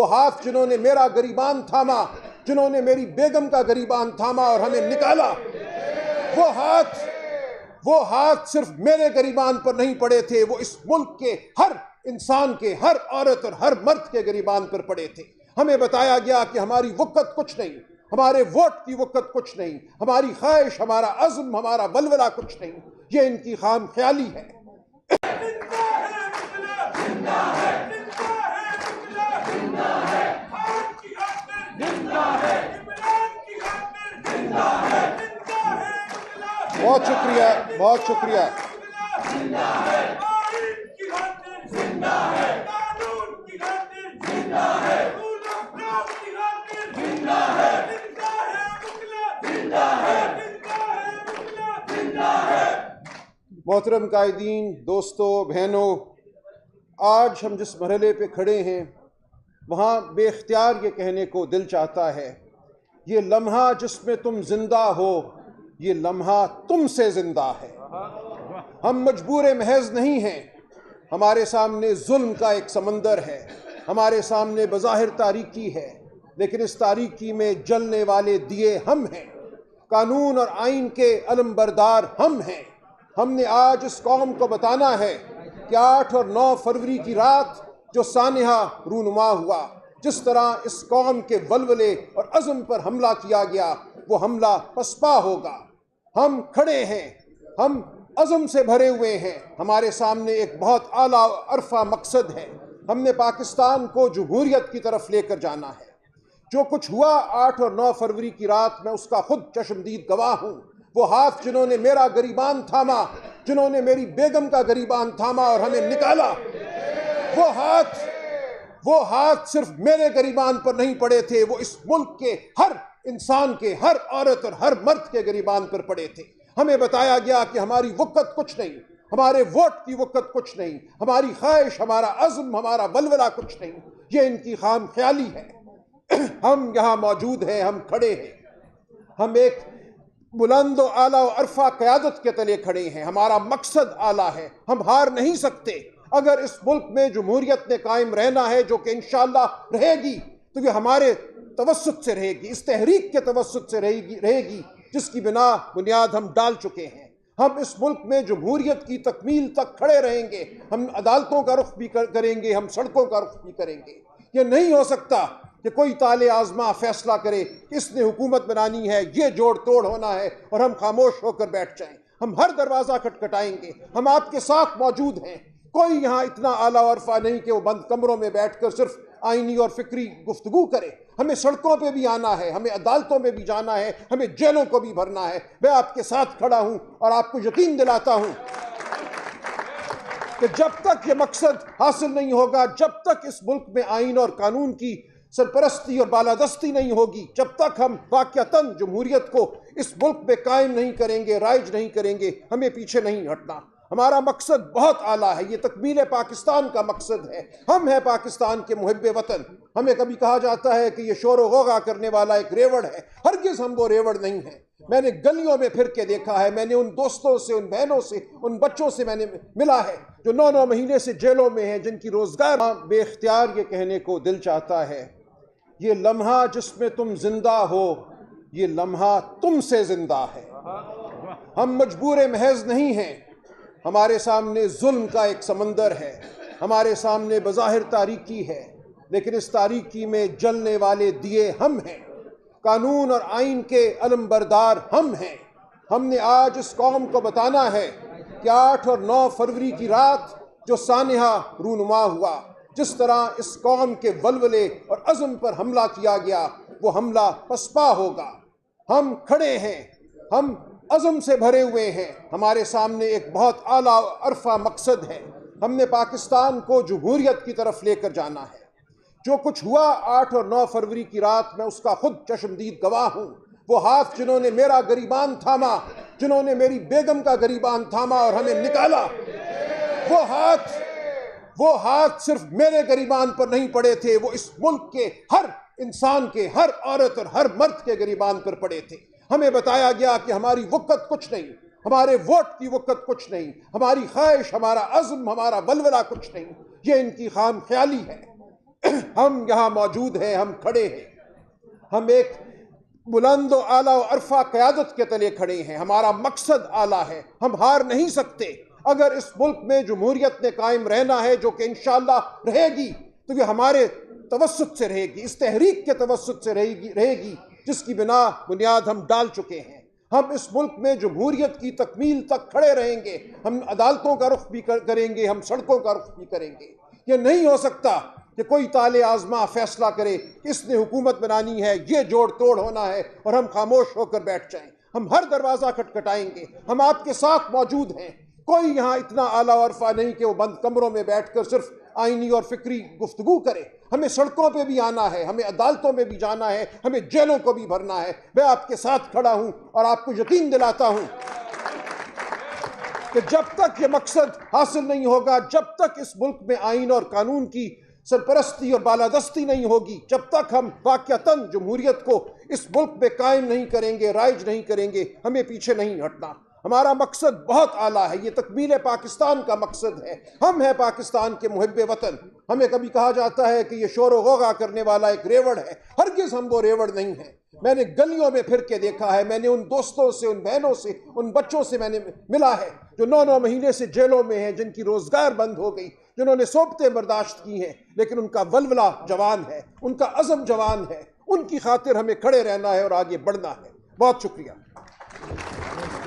وہ ہاتھ جنہوں نے میرا گریبان تھاما، جنہوں نے میری بیگم کا گریبان تھاما اور ہمیں نکالا، وہ ہاتھ صرف میرے گریبان پر نہیں پڑے تھے، وہ اس ملک کے ہر انسان کے، ہر عورت اور ہر مرد کے گریبان پر پڑے تھے۔ ہمیں بتایا گیا کہ ہماری وقت کچھ نہیں، ہمارے ووٹ کی وقت کچھ نہیں، ہماری خواہش، ہمارا عزم، ہمارا ولولہ کچھ نہیں، یہ ان کی خام خیالی ہے۔ بہت شکریہ، بہت شکریہ۔ محترم قائدین، دوستوں، بہنوں، آج ہم جس مرحلے پہ کھڑے ہیں وہاں بے اختیار یہ کہنے کو دل چاہتا ہے، یہ لمحہ جس میں تم زندہ ہو، یہ لمحہ تم سے زندہ ہے۔ ہم مجبور محض نہیں ہیں، ہمارے سامنے ظلم کا ایک سمندر ہے، ہمارے سامنے بظاہر تاریکی ہے، لیکن اس تاریکی میں جلنے والے دیے ہم ہیں، قانون اور آئین کے علم بردار ہم ہیں۔ ہم نے آج اس قوم کو بتانا ہے کہ 8 اور 9 فروری کی رات جو سانحہ رونما ہوا، جس طرح اس قوم کے ولولے اور عزم پر حملہ کیا گیا، وہ حملہ پسپا ہوگا۔ ہم کھڑے ہیں، ہم عزم سے بھرے ہوئے ہیں، ہمارے سامنے ایک بہت اعلیٰ عرفہ مقصد ہے۔ ہم نے پاکستان کو جمہوریت کی طرف لے کر جانا ہے۔ جو کچھ ہوا 8 اور 9 فروری کی رات میں اس کا خود چشمدید گواہ ہوں۔ وہ ہاتھ جنہوں نے میرا گریبان تھاما، جنہوں نے میری بیگم کا گریبان تھاما اور ہمیں نکالا، وہ ہاتھ صرف میرے گریبان پر نہیں پڑے تھے، وہ اس ملک کے ہر انسان کے، ہر عورت اور ہر مرد کے گریبان پر پڑے تھے۔ ہمیں بتایا گیا کہ ہماری وقت کچھ نہیں، ہمارے ووٹ کی وقت کچھ نہیں، ہماری خواہش، ہمارا عزم، ہمارا ولولہ کچھ نہیں، یہ ان کی خام خیالی ہے۔ ہم یہاں موجود ہیں، ہم کھڑے ہیں، ہم ایک بلند و اعلیٰ و عرفہ قیادت کے تلے کھڑے ہیں، ہمارا مقصد اعلیٰ ہے، ہم ہار نہیں سکتے۔ اگر اس ملک میں جمہوریت نے قائم رہنا ہے، جو کہ انشاءاللہ رہے گی، تو یہ ہمارے توسط سے رہے گی، اس تحریک کے توسط سے رہے گی جس کی بنیاد ہم ڈال چکے ہیں۔ ہم اس ملک میں جمہوریت کی تکمیل تک کھڑے رہیں گے، ہم عدالتوں کا رخ بھی کریں گے، ہم سڑکوں کا رخ بھی کریں گے۔ یہ نہیں ہو سکتا کہ کوئی طالع آزما فیصلہ کرے کہ اس نے حکومت بنانی ہے، یہ جوڑ توڑ ہونا ہے اور ہم خاموش ہو کر بیٹھ جائیں۔ ہم ہر دروازہ کھٹکھٹائیں گے، ہم آپ کے ساتھ موجود ہیں۔ کوئی یہاں اتنا اعلیٰ عرفہ نہیں کہ وہ بند کمروں میں بیٹھ کر صرف آئینی اور فکری گفتگو کرے۔ ہمیں سڑکوں پہ بھی آنا ہے، ہمیں عدالتوں میں بھی جانا ہے، ہمیں جیلوں کو بھی بھرنا ہے۔ میں آپ کے ساتھ کھڑا ہوں اور آپ کو یقین دلاتا ہوں کہ جب تک یہ مقصد حاصل نہیں ہوگا، جب تک اس ملک میں آئین اور قانون کی سرپرستی اور بالادستی نہیں ہوگی، جب تک ہم واقعتاً جمہوریت کو اس ملک میں قائم نہیں کریں گے، رائج نہیں کریں گے، ہمیں پیچھے نہیں ہٹنا۔ ہمارا مقصد بہت اعلیٰ ہے، یہ تکمیل پاکستان کا مقصد ہے۔ ہم ہیں پاکستان کے محب وطن۔ ہمیں کبھی کہا جاتا ہے کہ یہ شور و غوغا کرنے والا ایک ریوڑ ہے، ہرگز ہم وہ ریوڑ نہیں ہیں۔ میں نے گلیوں میں پھر کے دیکھا ہے، میں نے ان دوستوں سے، ان بہنوں سے، ان بچوں سے میں نے ملا ہے جو 9 مہینے سے جیلوں میں ہیں، جن کی روزگار بے اختیار یہ کہنے کو دل چاہتا ہے، یہ لمحہ جس میں تم زندہ ہو، یہ لمحہ تم سے زندہ ہے۔ ہم مجبور محض نہیں ہیں، ہمارے سامنے ظلم کا ایک سمندر ہے، ہمارے سامنے بظاہر تاریکی ہے، لیکن اس تاریکی میں جلنے والے دیے ہم ہیں، قانون اور آئین کے علم بردار ہم ہیں۔ ہم نے آج اس قوم کو بتانا ہے کہ 8 اور 9 فروری کی رات جو سانحہ رونما ہوا، جس طرح اس قوم کے ولولے اور عزم پر حملہ کیا گیا، وہ حملہ پسپا ہوگا۔ ہم کھڑے ہیں، ہم عزم سے بھرے ہوئے ہیں، ہمارے سامنے ایک بہت اعلیٰ عرفہ مقصد ہے۔ ہم نے پاکستان کو جمہوریت کی طرف لے کر جانا ہے۔ جو کچھ ہوا 8 اور 9 فروری کی رات میں اس کا خود چشمدید گواہ ہوں۔ وہ ہاتھ جنہوں نے میرا گریبان تھاما، جنہوں نے میری بیگم کا گریبان تھاما اور ہمیں نکالا، وہ ہاتھ صرف میرے گریبان پر نہیں پڑے تھے، وہ اس ملک کے ہر انسان کے، ہر عورت اور ہر مرد کے گریبان پر پڑے تھے۔ ہمیں بتایا گیا کہ ہماری وقت کچھ نہیں، ہمارے ووٹ کی وقت کچھ نہیں، ہماری خواہش، ہمارا عزم، ہمارا ولولہ کچھ نہیں، یہ ان کی خام خیالی ہے۔ ہم یہاں موجود ہیں، ہم کھڑے ہیں، ہم ایک بلند و اعلیٰ و عرفہ قیادت کے تلے کھڑے ہیں، ہمارا مقصد اعلیٰ ہے، ہم ہار نہیں سکتے۔ اگر اس ملک میں جمہوریت نے قائم رہنا ہے، جو کہ انشاءاللہ رہے گی، تو یہ ہمارے توسط سے رہے گی، اس تحریک کے توسط سے رہے گی جس کی بنیاد ہم ڈال چکے ہیں۔ ہم اس ملک میں جمہوریت کی تکمیل تک کھڑے رہیں گے، ہم عدالتوں کا رخ بھی کریں گے، ہم سڑکوں کا رخ بھی کریں گے۔ یہ نہیں ہو سکتا کہ کوئی طالع آزما فیصلہ کرے کہ اس نے حکومت بنانی ہے، یہ جوڑ توڑ ہونا ہے، اور ہم خاموش ہو کر بیٹھ جائیں۔ ہم ہر دروازہ کھٹکھٹائیں گے، ہم آپ کے ساتھ موجود ہیں۔ کوئی یہاں اتنا اعلیٰ عرفہ نہیں کہ وہ بند کمروں میں بیٹھ کر صرف آئینی اور فکری گفتگو کرے۔ ہمیں سڑکوں پہ بھی آنا ہے، ہمیں عدالتوں میں بھی جانا ہے، ہمیں جیلوں کو بھی بھرنا ہے۔ میں آپ کے ساتھ کھڑا ہوں اور آپ کو یقین دلاتا ہوں کہ جب تک یہ مقصد حاصل نہیں ہوگا، جب تک اس ملک میں آئین اور قانون کی سرپرستی اور بالادستی نہیں ہوگی، جب تک ہم واقعتاً جمہوریت کو اس ملک میں قائم نہیں کریں گے، رائج نہیں کریں گے، ہمیں پیچھے نہیں ہٹنا۔ ہمارا مقصد بہت اعلیٰ ہے، یہ تکمیل پاکستان کا مقصد ہے۔ ہم ہیں پاکستان کے محب وطن۔ ہمیں کبھی کہا جاتا ہے کہ یہ شور و غوغا کرنے والا ایک ریوڑ ہے، ہرگز ہم وہ ریوڑ نہیں ہیں۔ میں نے گلیوں میں پھر کے دیکھا ہے، میں نے ان دوستوں سے، ان بہنوں سے، ان بچوں سے میں نے ملا ہے جو 9 مہینے سے جیلوں میں ہیں، جن کی روزگار بند ہو گئی، جنہوں نے صحبتیں برداشت کی ہیں، لیکن ان کا ولولہ جوان ہے، ان کا عزم جوان ہے۔ ان کی خاطر ہمیں کھڑے رہنا ہے اور آگے بڑھنا ہے۔ بہت شکریہ۔